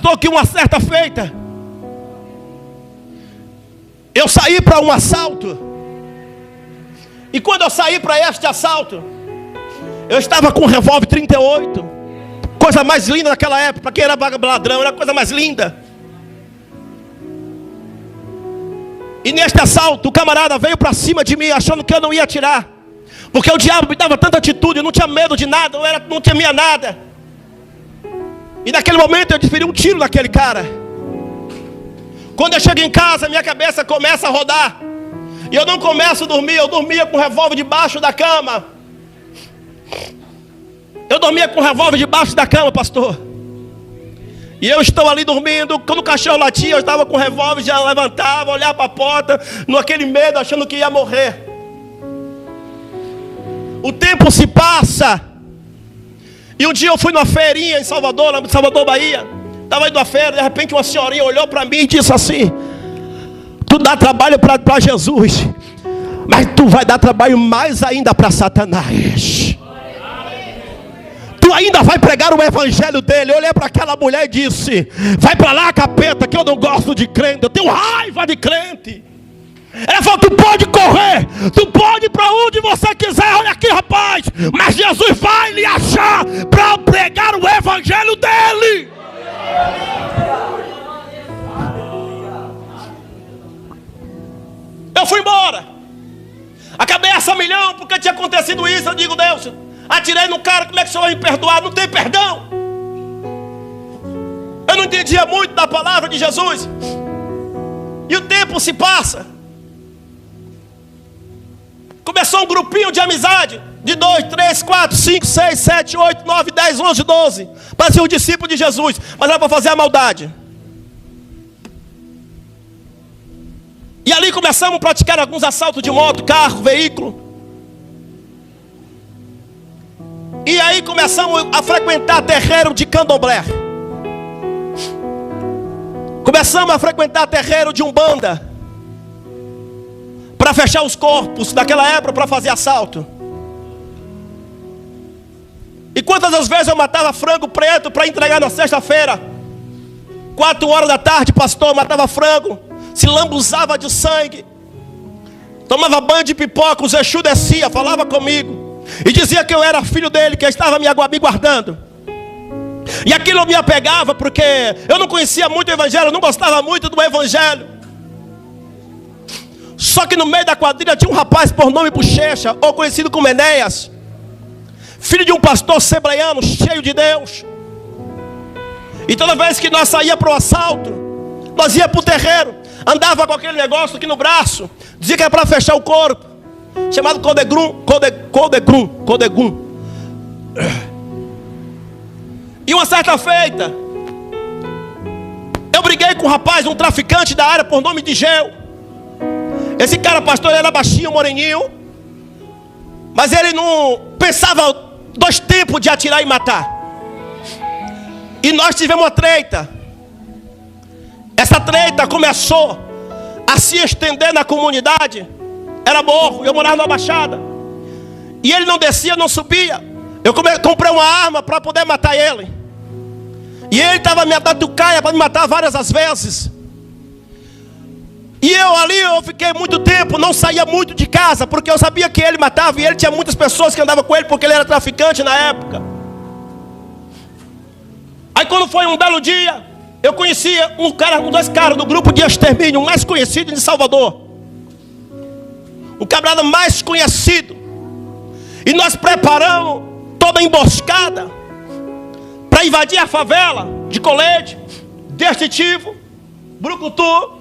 pastor, que uma certa feita eu saí para um assalto. E quando eu saí para este assalto, eu estava com um revólver 38. Coisa mais linda naquela época. Para quem era ladrão, era a coisa mais linda. E neste assalto, o camarada veio para cima de mim, achando que eu não ia atirar. Porque o diabo me dava tanta atitude, eu não tinha medo de nada, não temia nada. E naquele momento eu desferi um tiro naquele cara. Quando eu chego em casa, minha cabeça começa a rodar. E eu não começo a dormir, eu dormia com o revólver debaixo da cama. Eu dormia com o revólver debaixo da cama, pastor. E eu estou ali dormindo, quando o cachorro latia, eu estava com o revólver, já levantava, olhava para a porta, naquele medo, achando que ia morrer. O tempo se passa. E um dia eu fui numa feirinha em Salvador, Bahia. Estava indo à feira, de repente uma senhorinha olhou para mim e disse assim: tu dá trabalho para Jesus, mas tu vai dar trabalho mais ainda para Satanás. Tu ainda vai pregar o evangelho dele. Eu olhei para aquela mulher e disse: vai para lá, capeta, que eu não gosto de crente, eu tenho raiva de crente. Ela falou: tu pode correr, tu pode ir para onde você quiser. Olha aqui, rapaz, mas Jesus vai lhe achar para pregar o evangelho dele. Eu fui embora. A cabeça a milhão, porque tinha acontecido isso. Eu digo: Deus, atirei no cara, como é que o Senhor vai me perdoar? Não tem perdão. Eu não entendia muito da palavra de Jesus. E o tempo se passa. Começou um grupinho de amizade, de 2, 3, 4, 5, 6, 7, 8, 9, 10, 11, 12. Parecia um discípulo de Jesus, mas era para fazer a maldade. E ali começamos a praticar alguns assaltos de moto, carro, veículo. E aí começamos a frequentar terreiro de candomblé. Começamos a frequentar terreiro de umbanda, para fechar os corpos daquela época, para fazer assalto. E quantas das vezes eu matava frango preto para entregar na sexta-feira, 4 horas da tarde, pastor, matava frango, se lambuzava de sangue, tomava banho de pipoca, o Exu descia, falava comigo e dizia que eu era filho dele, que estava me guardando. E aquilo me apegava, porque eu não conhecia muito o evangelho, eu não gostava muito do evangelho. Só que no meio da quadrilha tinha um rapaz por nome Bochecha, ou conhecido como Enéas, filho de um pastor sebreiano, cheio de Deus. E toda vez que nós saíamos para o assalto, nós íamos para o terreiro, andava com aquele negócio aqui no braço, dizia que era para fechar o corpo, chamado Codegum. E uma certa feita, eu briguei com um rapaz, um traficante da área por nome de Geu. Esse cara, pastor, ele era baixinho, moreninho, mas ele não pensava 2 tempos de atirar e matar. E nós tivemos uma treta. Essa treta começou a se estender na comunidade. Era morro, eu morava na Baixada. E ele não descia, não subia. Eu comprei uma arma para poder matar ele. E ele estava me dando caia para me matar várias as vezes. E eu fiquei muito tempo, não saía muito de casa, porque eu sabia que ele matava, e ele tinha muitas pessoas que andavam com ele, porque ele era traficante na época. Aí quando foi um belo dia, eu conhecia 2 caras do grupo de extermínio, o mais conhecido de Salvador. O camarada mais conhecido. E nós preparamos toda a emboscada para invadir a favela de Colete, Destritivo, Brucutu,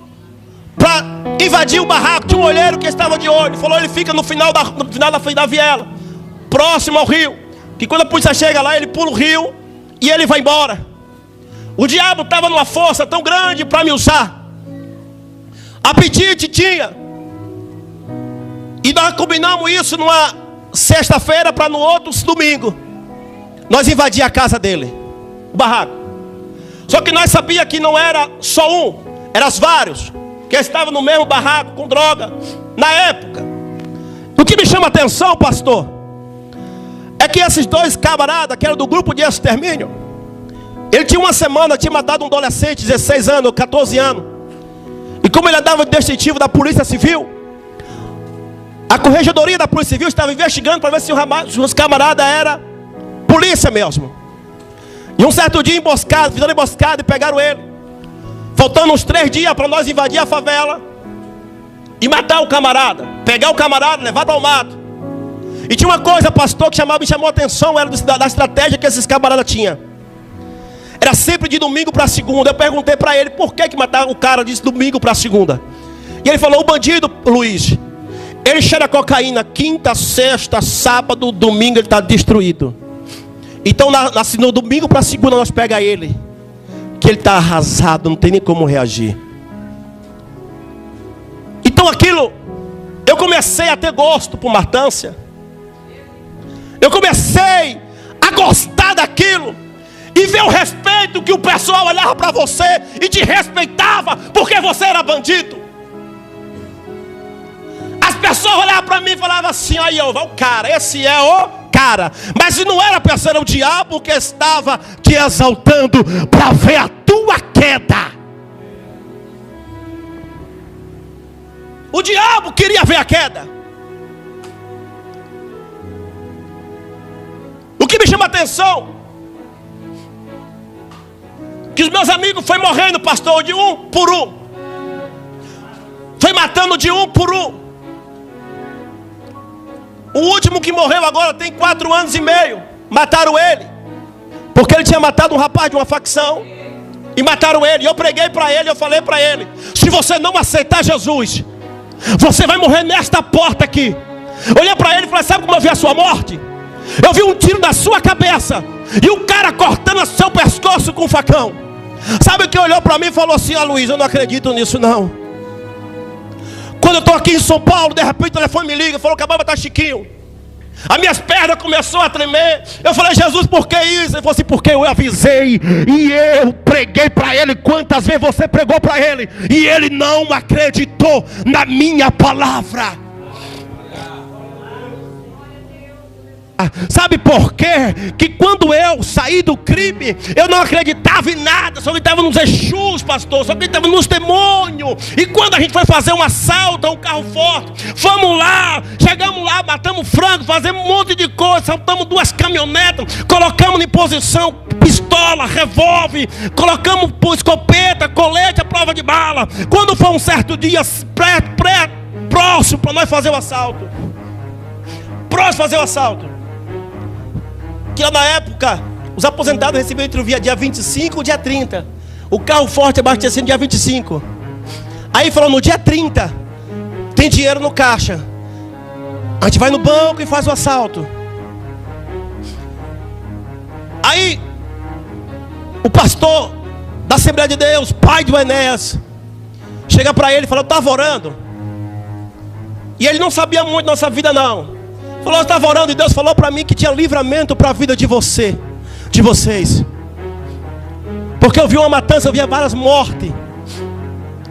para invadir o barraco. Tinha um olheiro que estava de olho. Falou: ele fica no final da viela, próximo ao rio, que quando a polícia chega lá, ele pula o rio e ele vai embora. O diabo estava numa força tão grande para me usar. Apetite tinha. E nós combinamos isso numa sexta-feira, para no outro domingo nós invadir a casa dele, o barraco. Só que nós sabíamos que não era só um, eram vários que estavam no mesmo barraco com droga na época. O que me chama a atenção, pastor, é que esses 2 camaradas, que eram do grupo de extermínio, Ele tinha uma semana, tinha matado um adolescente, 16 anos, 14 anos. E como ele andava de distintivo da Polícia Civil, a Corregedoria da Polícia Civil estava investigando para ver se os camaradas eram polícia mesmo. E um certo dia fizeram emboscada e pegaram ele. Faltando uns 3 dias para nós invadir a favela e matar o camarada. Pegar o camarada, levar para o mato. E tinha uma coisa, pastor, que me chamou a atenção, era da estratégia que esses camaradas tinham. Era sempre de domingo para segunda. Eu perguntei para ele por que mataram o cara de domingo para segunda. E ele falou: o bandido, Luiz, ele cheira cocaína quinta, sexta, sábado, domingo ele está destruído. Então no domingo para segunda nós pega ele, que ele está arrasado, não tem nem como reagir. Então aquilo, eu comecei a ter gosto por matância. Eu comecei a gostar daquilo. E ver o respeito que o pessoal olhava para você e te respeitava porque você era bandido. As pessoas olhavam para mim e falavam assim: aí ó, o cara, esse é o cara. Mas se não era a pessoa, era o diabo que estava te exaltando para ver a tua queda. O diabo queria ver a queda. O que me chama a atenção, que os meus amigos foi morrendo, pastor, de um por um. Foi matando de um por um. O último que morreu agora tem 4 anos e meio. Mataram ele, porque ele tinha matado um rapaz de uma facção. E mataram ele. E eu preguei para ele, eu falei para ele: se você não aceitar Jesus, você vai morrer nesta porta aqui. Olhei para ele e falei: sabe como eu vi a sua morte? Eu vi um tiro na sua cabeça e um cara cortando o seu pescoço com um facão. Sabe o que olhou para mim e falou assim: Luiz, eu não acredito nisso não. Quando eu estou aqui em São Paulo, de repente o telefone me liga, falou que acabava de estar Chiquinho. As minhas pernas começaram a tremer. Eu falei: Jesus, por que isso? Ele falou assim: porque eu avisei e eu preguei para ele. Quantas vezes você pregou para ele e ele não acreditou na minha palavra? Sabe por quê? Que quando eu saí do crime, eu não acreditava em nada, só acreditava nos Exus, pastor, só acreditava nos demônios. E quando a gente foi fazer um assalto a um carro forte, fomos lá, chegamos lá, matamos frango, fazemos um monte de coisa, saltamos 2 caminhonetas, colocamos em posição pistola, revólver, colocamos escopeta, colete, a prova de bala. Quando foi um certo dia próximo para nós fazer o assalto, que lá na época os aposentados recebiam entre o dia 25 e o dia 30. O carro forte abastecendo no dia 25. Aí falou: no dia 30 tem dinheiro no caixa, a gente vai no banco e faz o assalto. Aí o pastor da Assembleia de Deus, pai do Enéas, chega para ele e fala: eu estava orando. E ele não sabia muito da nossa vida não. Falou: eu estava orando e Deus falou para mim que tinha livramento para a vida de vocês. Porque eu vi uma matança, eu via várias mortes.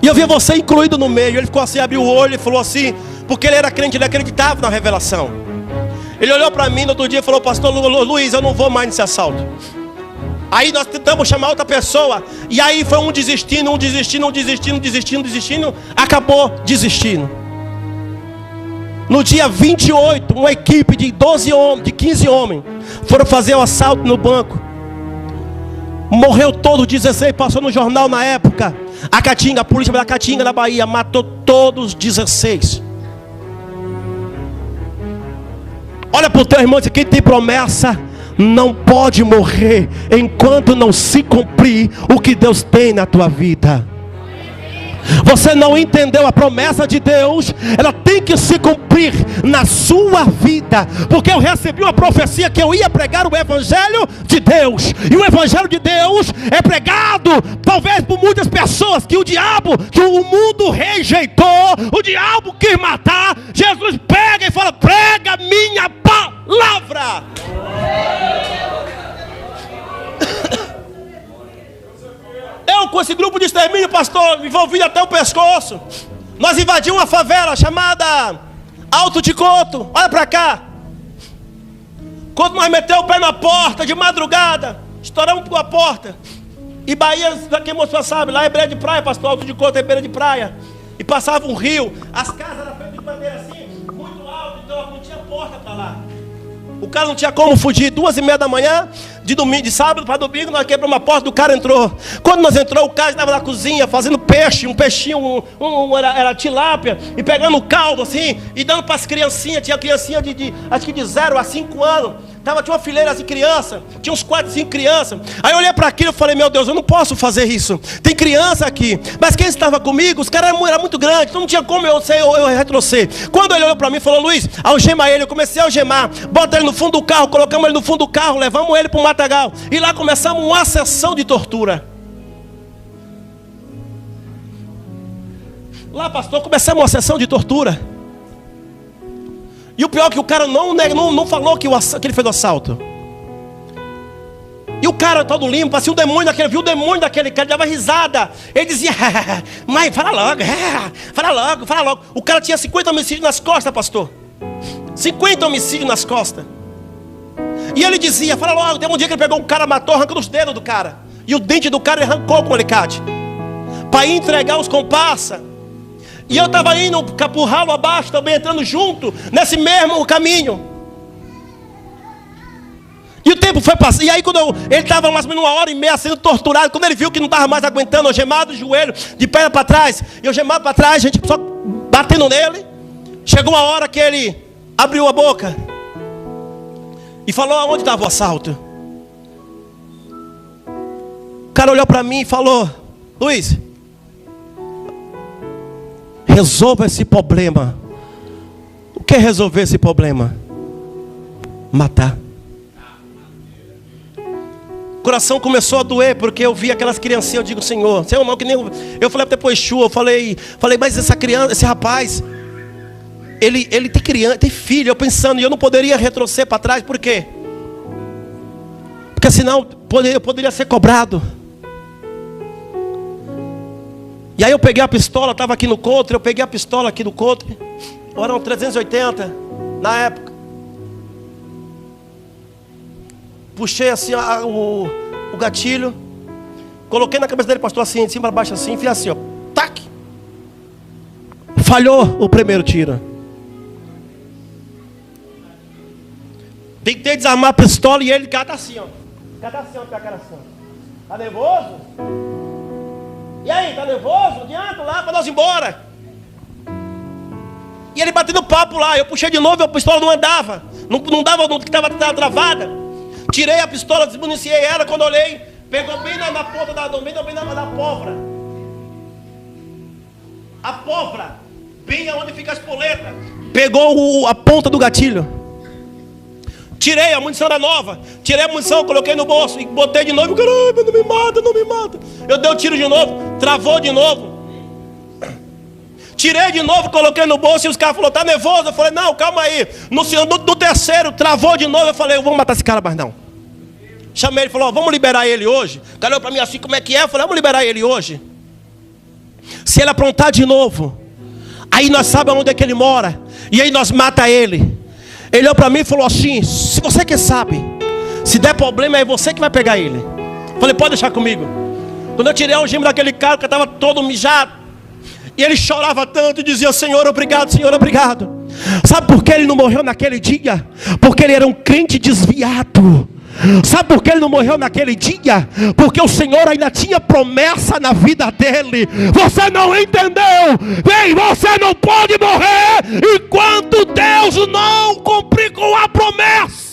E eu via você incluído no meio. Ele ficou assim, abriu o olho e falou assim, porque ele era crente, ele acreditava na revelação. Ele olhou para mim no outro dia e falou: pastor Luiz, eu não vou mais nesse assalto. Aí nós tentamos chamar outra pessoa. E aí foi um desistindo, acabou desistindo. No dia 28, uma equipe de 15 homens foram fazer o assalto no banco. Morreu todo 16, passou no jornal na época. A polícia da Caatinga, na Bahia, matou todos os 16. Olha para o teu irmão, quem tem promessa não pode morrer enquanto não se cumprir o que Deus tem na tua vida. Você não entendeu a promessa de Deus, ela tem que se cumprir na sua vida. Porque eu recebi uma profecia que eu ia pregar o Evangelho de Deus. E o Evangelho de Deus é pregado talvez por muitas pessoas que o diabo, que o mundo rejeitou, o diabo quis matar. Jesus pega e fala: prega minha palavra. Eu com esse grupo de extermínio, pastor, envolvido até o pescoço, nós invadimos uma favela chamada Alto de Coto. Olha para cá. Quando nós metemos o pé na porta de madrugada, estouramos por a porta, E Bahia, pra quem mostrou sabe, lá é beira de praia, pastor, Alto de Couto é beira de praia. E passava um rio, as casas eram feitas de madeira assim, muito alto, então não tinha porta para lá. O cara não tinha como fugir. 2h30 da manhã, de domingo, de sábado para domingo, nós quebramos uma porta, o cara entrou. Quando nós entrou, o cara estava na cozinha fazendo peixe, um peixinho, era tilápia, e pegando o caldo assim, e dando para as criancinhas. Tinha criancinha acho que de 0 a 5 anos. Tinha uma fileira de criança, tinha uns 4, 5 crianças. Aí eu olhei para aquilo e falei, meu Deus, eu não posso fazer isso. Tem criança aqui. Mas quem estava comigo, os caras eram muito grandes, então não tinha como eu retroceder. Quando ele olhou para mim e falou, Luiz, algema ele. Eu comecei a algemar, bota ele no fundo do carro, colocamos ele no fundo do carro, levamos ele para o matagal. E lá começamos uma sessão de tortura. Lá, pastor, começamos uma sessão de tortura. E o pior é que o cara não falou que ele fez o assalto. E o cara todo limpo, assim, viu o demônio daquele cara, ele dava risada. Ele dizia, mãe, fala logo. O cara tinha 50 homicídios nas costas, pastor. 50 homicídios nas costas. E ele dizia, fala logo. Teve um dia que ele pegou um cara, matou, arrancando os dedos do cara. E o dente do cara ele arrancou com o alicate. Para entregar os comparsas. E eu estava indo por ralo abaixo, também entrando junto, nesse mesmo caminho. E o tempo foi passando. E aí quando ele estava mais ou menos 1h30 sendo torturado. Quando ele viu que não estava mais aguentando, eu gemado o joelho, de perna para trás. E eu gemado para trás, a gente só batendo nele. Chegou uma hora que ele abriu a boca. E falou aonde estava o assalto. O cara olhou para mim e falou, Luiz, resolva esse problema. O que é resolver esse problema? Matar. O coração começou a doer, porque eu vi aquelas criancinhas. Eu digo, Senhor, não, que nem eu falei depois Exu, eu falei, mas essa criança, esse rapaz, ele tem criança, tem filho. Eu pensando, e eu não poderia retroceder para trás, por quê? Porque senão eu poderia ser cobrado. E aí eu peguei a pistola, estava aqui no country, eu peguei a pistola aqui no country. Eram 380 na época. Puxei assim o gatilho. Coloquei na cabeça dele, pastor, assim, de cima para baixo assim, fiz assim, ó. Tac! Falhou o primeiro tiro. Tentei desarmar a pistola e ele cata assim, ó. Cata assim, ó, com a cara assim. Tá nervoso? E aí, tá nervoso? Adianta lá para nós ir embora. E ele batendo papo lá. Eu puxei de novo e a pistola não andava. Não dava, estava travada. Tirei a pistola, desmuniciei ela. Quando olhei, pegou bem na ponta da pólvora. A pólvora, bem onde fica a espoleta, pegou a ponta do gatilho. Tirei, a munição era nova. Tirei a munição, coloquei no bolso e botei de novo. Caramba, não me mata. Eu dei o tiro de novo, travou de novo. Tirei de novo, coloquei no bolso e os caras falaram, tá nervoso? Eu falei, não, calma aí. No terceiro, travou de novo. Eu falei, eu vou matar esse cara, mas não. Chamei ele, falou, vamos liberar ele hoje. O cara olhou pra mim assim, como é que é? Eu falei, vamos liberar ele hoje. Se ele aprontar de novo, aí nós sabemos onde é que ele mora. E aí nós mata ele. Ele olhou para mim e falou assim, se você que sabe, se der problema é você que vai pegar ele. Falei, pode deixar comigo. Quando eu tirei o algema daquele cara, que estava todo mijado, e ele chorava tanto e dizia, Senhor, obrigado, Senhor, obrigado. Sabe por que ele não morreu naquele dia? Porque ele era um crente desviado. Sabe por que ele não morreu naquele dia? Porque o Senhor ainda tinha promessa na vida dele. Você não entendeu? Bem, você não pode morrer enquanto Deus não cumprir com a promessa.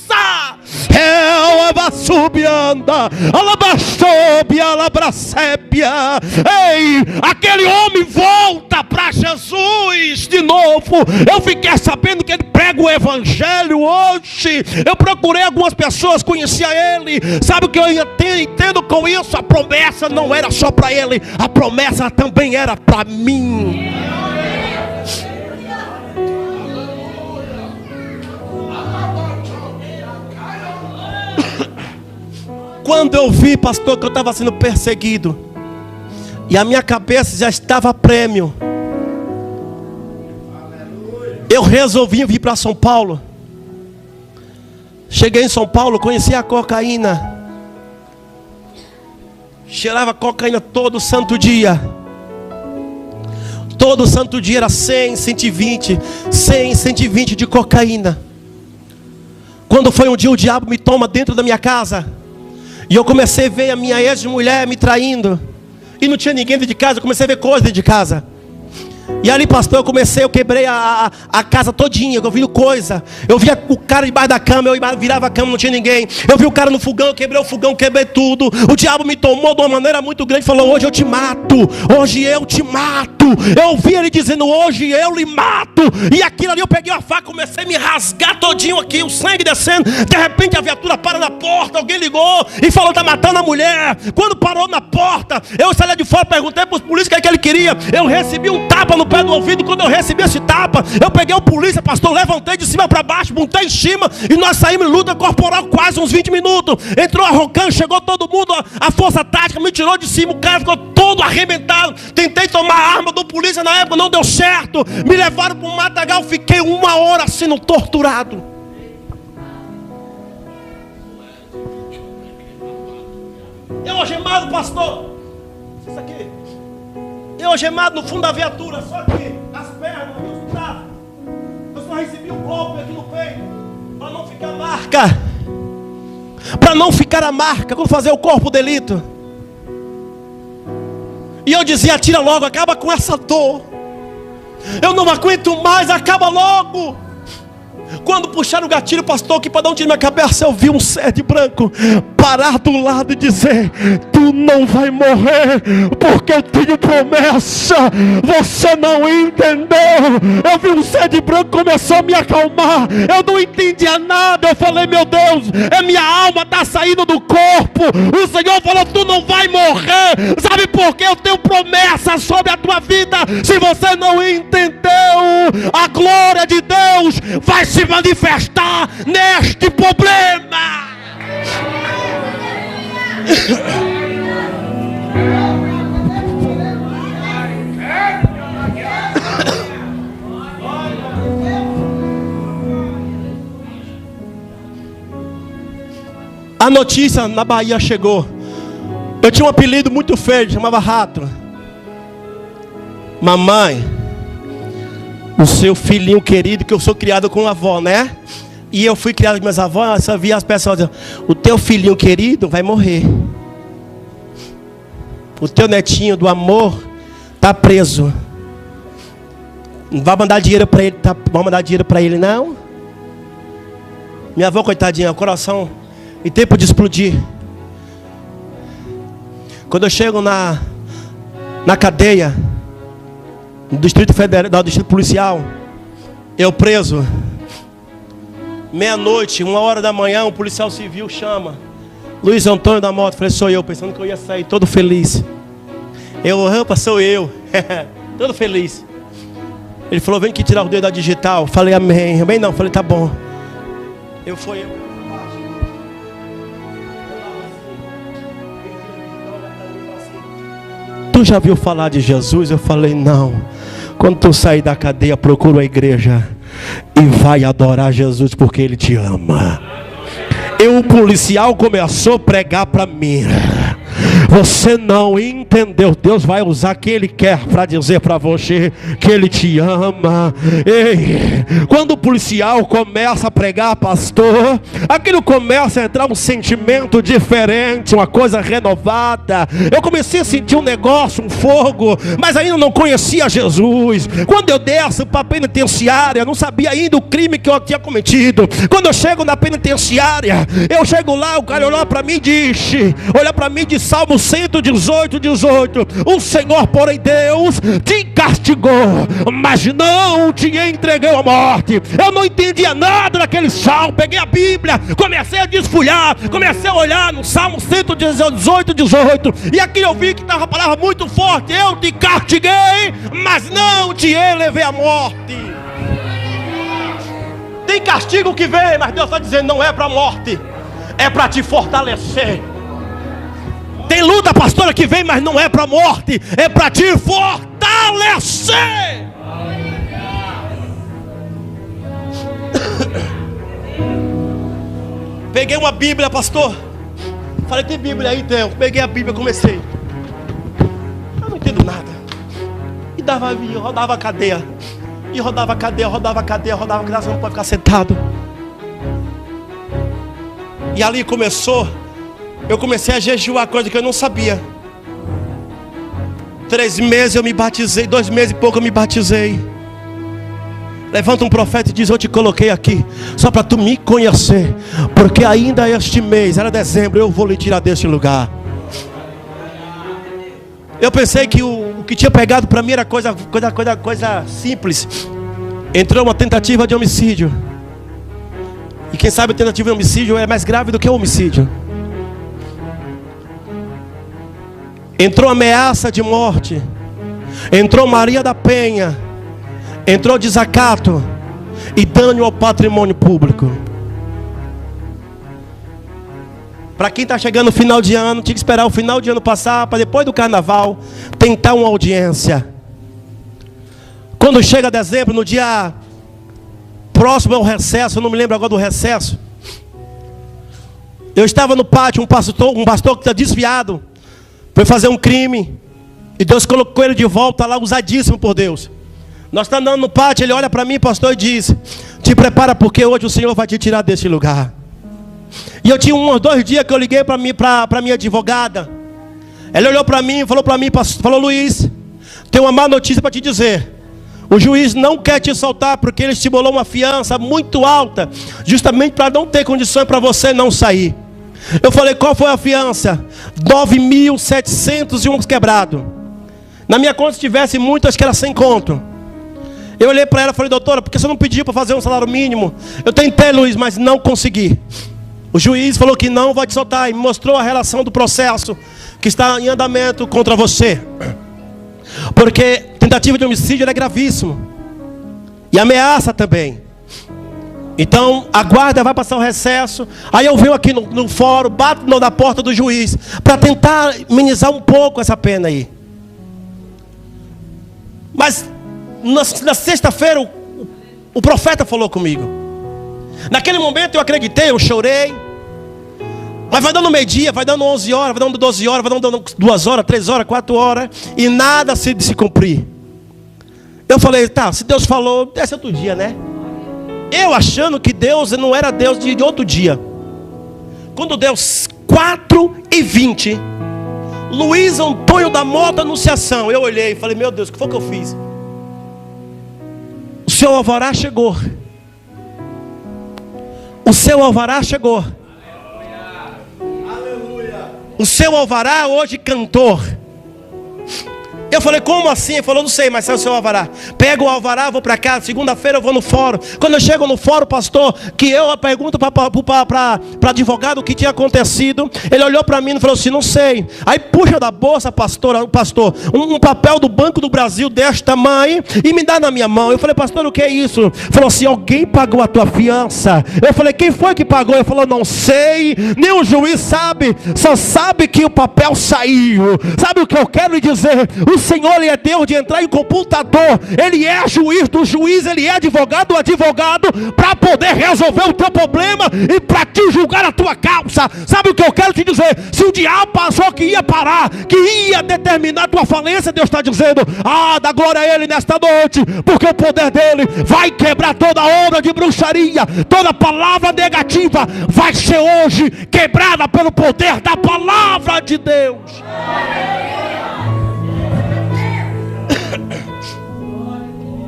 Ei, aquele homem volta para Jesus de novo. Eu fiquei sabendo que ele prega o evangelho hoje. Eu procurei algumas pessoas, conhecia ele. Sabe o que eu entendo com isso? A promessa não era só para ele, a promessa também era para mim. Quando eu vi, pastor, que eu estava sendo perseguido e a minha cabeça já estava a prêmio, eu resolvi vir para São Paulo. Cheguei em São Paulo, conheci a cocaína. Cheirava cocaína todo santo dia. Todo santo dia era 100, 120, 100, 120 de cocaína. Quando foi um dia, o diabo me toma dentro da minha casa. E eu comecei a ver a minha ex-mulher me traindo. E não tinha ninguém dentro de casa, eu comecei a ver coisa dentro de casa. E ali, pastor, eu quebrei a casa todinha, eu vi coisa. Eu via o cara debaixo da cama, eu virava a cama, não tinha ninguém. Eu vi o cara no fogão, eu quebrei o fogão, quebrei tudo. O diabo me tomou de uma maneira muito grande, falou: hoje eu te mato, hoje eu te mato. Eu ouvi ele dizendo: hoje eu lhe mato. E aquilo ali, eu peguei a faca, comecei a me rasgar todinho aqui, o sangue descendo. De repente a viatura para na porta, alguém ligou e falou: tá matando a mulher. Quando parou na porta, eu saí lá de fora, perguntei para os polícias o que ele queria. Eu recebi um tapa no pé do ouvido. Quando eu recebi esse tapa, eu peguei o polícia, pastor, levantei de cima para baixo, montei em cima, e nós saímos em luta corporal quase uns 20 minutos. Entrou a Rocan, chegou todo mundo, a força tática me tirou de cima, o cara ficou todo arrebentado. Tentei tomar a arma do polícia na época, não deu certo. Me levaram para um matagal, fiquei 1 hora sendo torturado. Eu algemado, pastor. Isso aqui. Eu algemado no fundo da viatura, só aqui, as pernas, os braços. Eu só recebi um golpe aqui no peito, para não ficar marca. Para não ficar a marca, quando fazer o corpo delito. E eu dizia: tira logo, acaba com essa dor. Eu não aguento mais, acaba logo. Quando puxaram o gatilho, pastor, que para dar um tiro na minha cabeça, eu vi um sede branco parar do lado e dizer: tu não vai morrer, porque eu tenho promessa. Você não entendeu. Eu vi um sede branco, começou a me acalmar. Eu não entendia nada. Eu falei: meu Deus, minha alma está saindo do corpo. O Senhor falou: tu não vai morrer. Sabe por quê? Eu tenho promessa sobre a tua vida. Se você não entendeu, a glória de Deus vai se manifestar neste problema. A notícia na Bahia chegou. Eu tinha um apelido muito feio, chamava Rato. Mamãe, o seu filhinho querido, que eu sou criado com a avó, né? E eu fui criado com minhas avós, só via as pessoas dizendo: o teu filhinho querido vai morrer. O teu netinho do amor está preso. Não vai mandar dinheiro para ele, vai mandar dinheiro para ele, não? Minha avó, coitadinha, o coração em tempo de explodir. Quando eu chego na cadeia do Distrito Federal, do Distrito Policial, eu preso, meia-noite, 1h da manhã, um policial civil chama: Luiz Antônio da Mota. Falei: sou eu, pensando que eu ia sair todo feliz. Rampa, sou eu. Todo feliz. Ele falou: vem aqui tirar o dedo da digital. Falei: amém. Amém não, falei: tá bom. Eu. Tu já viu falar de Jesus? Eu falei: não. Quando tu sair da cadeia, procura a igreja e vai adorar Jesus, porque Ele te ama. E o policial começou a pregar para mim: você não entendeu. Deus vai usar quem Ele quer para dizer para você que Ele te ama. Ei, quando o policial começa a pregar, pastor, aquilo começa a entrar um sentimento diferente, uma coisa renovada. Eu comecei a sentir um negócio, um fogo, mas ainda não conhecia Jesus. Quando eu desço para a penitenciária, não sabia ainda o crime que eu tinha cometido. Quando eu chego na penitenciária, eu chego lá, o cara olha para mim e diz, Salmo 118, 18: o Senhor, porém Deus, te castigou, mas não te entregou à morte. Eu não entendia nada daquele salmo. Peguei a Bíblia, comecei a desfolhar, comecei a olhar no Salmo 118, 18, e aqui eu vi que estava a palavra muito forte: eu te castiguei, mas não te elevei à morte. Tem castigo que vem, mas Deus está dizendo: não é para a morte, é para te fortalecer. Tem luta, pastora, que vem, mas não é para a morte, é para te fortalecer. Peguei uma Bíblia, pastor, Falei, tem Bíblia aí? Tem. Peguei a Bíblia e comecei. Eu não entendo nada. E rodava a cadeia. E rodava a cadeia, rodava a cadeia, rodava a cadeia. Você não pode ficar sentado. E ali eu comecei a jejuar, coisa que eu não sabia. 3 meses eu me batizei, 2 meses e pouco eu me batizei. Levanta um profeta e diz: eu te coloquei aqui só para tu me conhecer, porque ainda este mês, era dezembro, eu vou lhe tirar deste lugar. Eu pensei que o que tinha pegado para mim era coisa simples. Entrou uma tentativa de homicídio. E quem sabe a tentativa de homicídio é mais grave do que o homicídio. Entrou ameaça de morte. Entrou Maria da Penha. Entrou desacato e dano ao patrimônio público. Para quem está chegando no final de ano, tinha que esperar o final de ano passar, para depois do carnaval, tentar uma audiência. Quando chega dezembro, no dia próximo ao recesso, eu não me lembro agora do recesso. Eu estava no pátio, um pastor que está desviado, foi fazer um crime, e Deus colocou ele de volta lá, usadíssimo por Deus. Nós estamos andando no pátio, ele olha para mim, pastor, e diz: te prepara, porque hoje o Senhor vai te tirar desse lugar. E eu tinha uns 2 dias que eu liguei para minha advogada. Ela olhou para mim e falou para mim, falou: Luiz, tem uma má notícia para te dizer. O juiz não quer te soltar, porque ele estipulou uma fiança muito alta, justamente para não ter condições para você não sair. Eu falei: qual foi a fiança? 9.700 e uns quebrado. Na minha conta, se tivesse muito, acho que era 100 conto. Eu olhei para ela e falei: doutora, por que você não pediu para fazer um salário mínimo? Eu tentei, Luiz, mas não consegui. O juiz falou que não vai te soltar e me mostrou a relação do processo que está em andamento contra você. Porque tentativa de homicídio é gravíssimo. E ameaça também. Então a guarda vai passar o recesso. Aí eu venho aqui no fórum, bato na porta do juiz para tentar amenizar um pouco essa pena aí. Mas na sexta-feira o profeta falou comigo. Naquele momento eu acreditei, eu chorei. Mas vai dando meio-dia, vai dando 11 horas, vai dando 12 horas, vai dando 2 horas, 3 horas, 4 horas, e nada se cumprir. Eu falei: tá, se Deus falou, desce outro dia, né? Eu achando que Deus não era Deus de outro dia. Quando deu 4h20, Luiz Antônio da Mota Anunciação, eu olhei e falei: meu Deus, o que foi que eu fiz? O seu alvará chegou. O seu alvará chegou. O seu alvará hoje cantor. Eu falei: como assim? Ele falou: não sei, mas é o seu alvará. Pego o alvará, vou para casa. Segunda-feira eu vou no fórum. Quando eu chego no fórum, pastor, que eu pergunto para advogado o que tinha acontecido. Ele olhou para mim e falou assim: não sei. Aí puxa da bolsa, pastor, um papel do Banco do Brasil deste tamanho e me dá na minha mão. Eu falei: pastor, o que é isso? Falou assim: alguém pagou a tua fiança. Eu falei: quem foi que pagou? Ele falou: não sei, nem o juiz sabe. Só sabe que o papel saiu. Sabe o que eu quero lhe dizer? O Senhor, Ele é Deus de entrar em computador. Ele é juiz do juiz. Ele é advogado do advogado, para poder resolver o teu problema e para te julgar a tua causa. Sabe o que eu quero te dizer? Se o diabo passou que ia parar, que ia determinar a tua falência, Deus está dizendo: dá glória a Ele nesta noite, porque o poder dEle vai quebrar toda obra de bruxaria. Toda palavra negativa vai ser hoje quebrada pelo poder da palavra de Deus.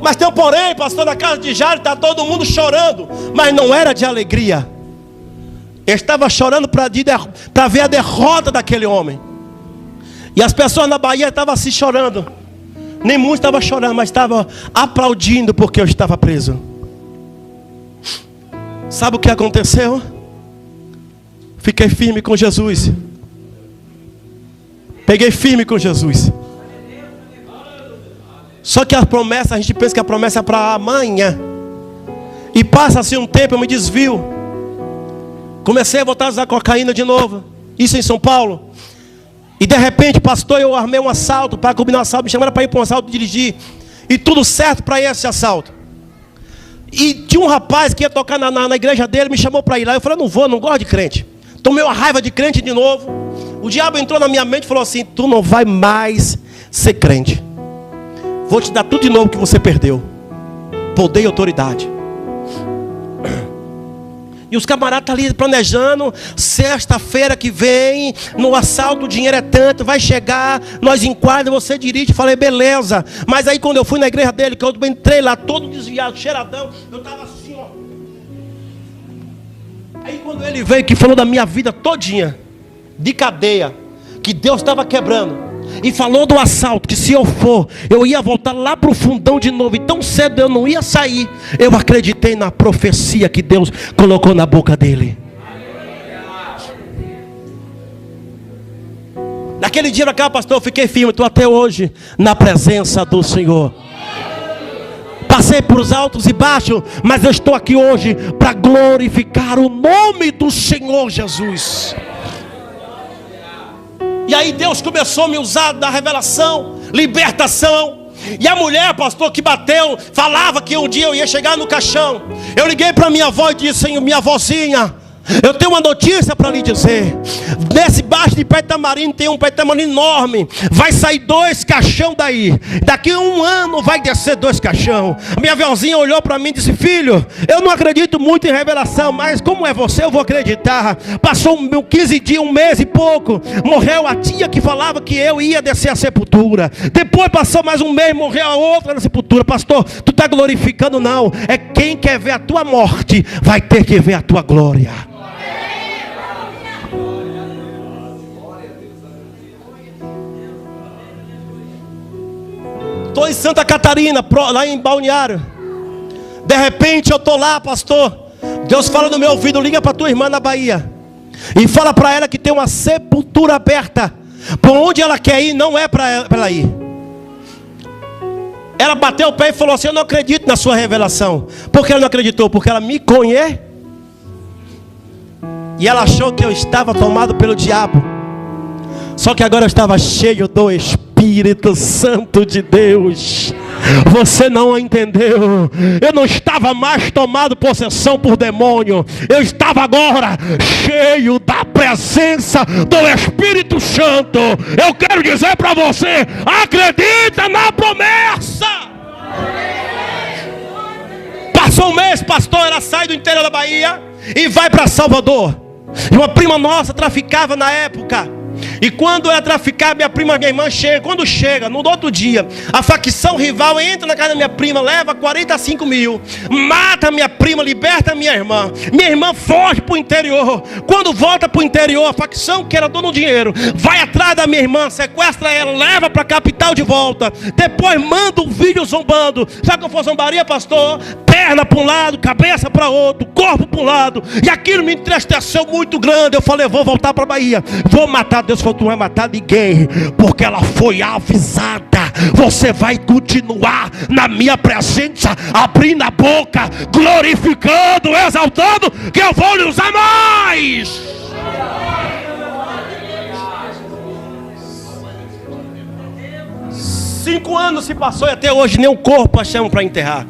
Mas tem um porém, pastor, na casa de Jairo está todo mundo chorando. Mas não era de alegria. Ele estava chorando para ver a derrota daquele homem. E as pessoas na Bahia estavam assim chorando. Nem muitos estavam chorando, mas estavam aplaudindo porque eu estava preso. Sabe o que aconteceu? Fiquei firme com Jesus. Peguei firme com Jesus. Só que a promessa, a gente pensa que a promessa é para amanhã. E passa-se um tempo, eu me desvio. Comecei a voltar a usar cocaína de novo. Isso em São Paulo. E de repente, pastor, eu armei um assalto, para combinar um assalto. Me chamaram para ir para um assalto, dirigir. E tudo certo para esse assalto. E tinha um rapaz que ia tocar na igreja dele, me chamou para ir lá. Eu falei: não vou, não gosto de crente. Tomei uma raiva de crente de novo. O diabo entrou na minha mente e falou assim: tu não vai mais ser crente. Vou te dar tudo de novo que você perdeu. Poder e autoridade. E os camaradas estão ali planejando. Sexta-feira que vem, no assalto, o dinheiro é tanto, vai chegar, nós enquadramos, você dirige. Falei, beleza. Mas aí quando eu fui na igreja dele, que eu entrei lá todo desviado, cheiradão, eu estava assim, ó. Aí quando ele veio, que falou da minha vida todinha, de cadeia, que Deus estava quebrando, e falou do assalto, que se eu for, eu ia voltar lá para o fundão de novo, e tão cedo eu não ia sair. Eu acreditei na profecia que Deus colocou na boca dele. Naquele dia, pastor, eu fiquei firme. Estou até hoje na presença do Senhor. Passei por os altos e baixos, mas eu estou aqui hoje para glorificar o nome do Senhor Jesus. E aí Deus começou a me usar da revelação, libertação. E a mulher, pastor, que bateu, falava que um dia eu ia chegar no caixão. Eu liguei para minha avó e disse: Senhor, minha avózinha, eu tenho uma notícia para lhe dizer. Nesse baixo de pé de tamarindo tem um pé de tamarindo enorme. Vai sair 2 caixão daí. Daqui a 1 ano vai descer 2 caixão. A minha avózinha olhou para mim e disse: filho, eu não acredito muito em revelação, mas como é você, eu vou acreditar. Passou 15 dias, 1 mês e pouco. Morreu a tia que falava que eu ia descer a sepultura. Depois passou mais 1 mês, morreu a outra na sepultura. Pastor, tu está glorificando? Não. É quem quer ver a tua morte vai ter que ver a tua glória. Estou em Santa Catarina, lá em Balneário. De repente eu estou lá, pastor. Deus fala no meu ouvido: liga para tua irmã na Bahia e fala para ela que tem uma sepultura aberta. Por onde ela quer ir, não é para ela ir. Ela bateu o pé e falou assim: eu não acredito na sua revelação. Por que ela não acreditou? Porque ela me conhece. E ela achou que eu estava tomado pelo diabo. Só que agora eu estava cheio do Espírito Santo de Deus. Você não entendeu. Eu não estava mais tomado possessão por demônio. Eu estava agora cheio da presença do Espírito Santo. Eu quero dizer para você: acredita na promessa. Passou 1 mês, pastor, ela sai do interior da Bahia e vai para Salvador. E uma prima nossa traficava na época. E quando ela traficava, minha irmã chega. Quando chega, no outro dia, a facção rival entra na casa da minha prima, leva 45 mil, mata minha prima, liberta minha irmã. Minha irmã foge para o interior. Quando volta para o interior, a facção que era dona do dinheiro vai atrás da minha irmã, sequestra ela, leva para a capital de volta. Depois manda um vídeo zombando. Sabe o que for zombaria, pastor? Perna para um lado, cabeça para outro, corpo para um lado. E aquilo me entristeceu muito grande. Eu falei: vou voltar para a Bahia, vou matar. Deus falou: tu não vai matar ninguém, porque ela foi avisada. Você vai continuar na minha presença, abrindo a boca, glorificando, exaltando, que eu vou lhe usar mais. Cinco anos se passou e até hoje nem um corpo achamos para enterrar.